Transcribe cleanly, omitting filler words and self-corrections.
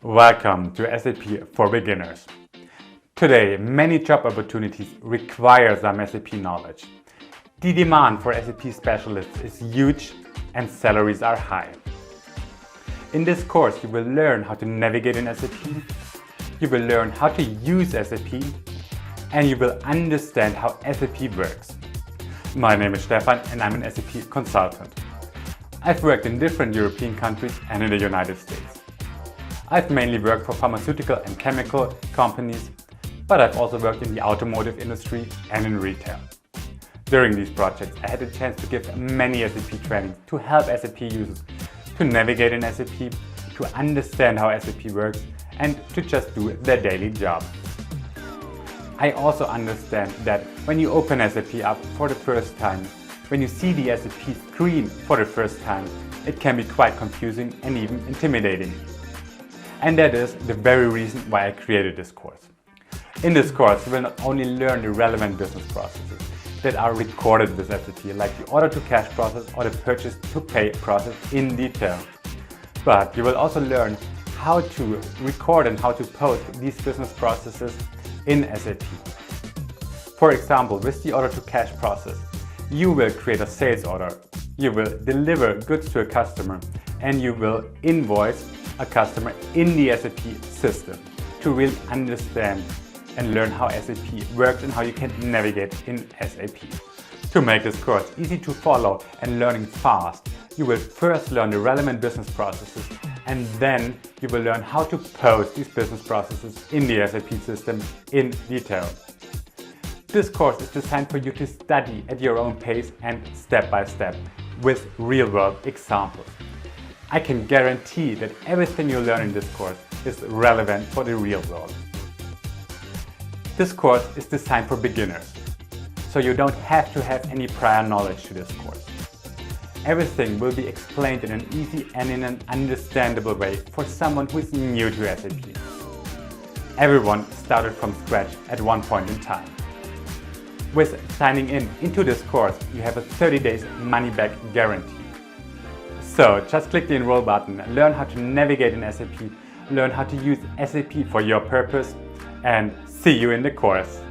Welcome to SAP for Beginners. Today, many job opportunities require some SAP knowledge. The demand for SAP specialists is huge and salaries are high. In this course, you will learn how to navigate in SAP, you will learn how to use SAP, and you will understand how SAP works. My name is Stefan and I'm an SAP consultant. I've worked in different European countries and in the United States. I've mainly worked for pharmaceutical and chemical companies, but I've also worked in the automotive industry and in retail. During these projects, I had the chance to give many SAP trainings to help SAP users to navigate in SAP, to understand how SAP works, and to just do their daily job. I also understand that when you open SAP up for the first time, when you see the SAP screen for the first time, it can be quite confusing and even intimidating. And that is the very reason why I created this course. In this course, you will not only learn the relevant business processes that are recorded with SAP, like the order-to-cash process or the purchase-to-pay process in detail, but you will also learn how to record and how to post these business processes in SAP. For example, with the order-to-cash process, you will create a sales order, you will deliver goods to a customer, and you will invoice a customer in the SAP system to really understand and learn how SAP works and how you can navigate in SAP. To make this course easy to follow and learning fast, you will first learn the relevant business processes, and then you will learn how to post these business processes in the SAP system in detail. This course is designed for you to study at your own pace and step by step with real-world examples. I can guarantee that everything you learn in this course is relevant for the real world. This course is designed for beginners, so you don't have to have any prior knowledge to this course. Everything will be explained in an easy and in an understandable way for someone who is new to SAP. Everyone started from scratch at one point in time. With signing into this course, you have a 30 days money-back guarantee. So just click the enroll button, learn how to navigate in SAP, learn how to use SAP for your purpose, and see you in the course.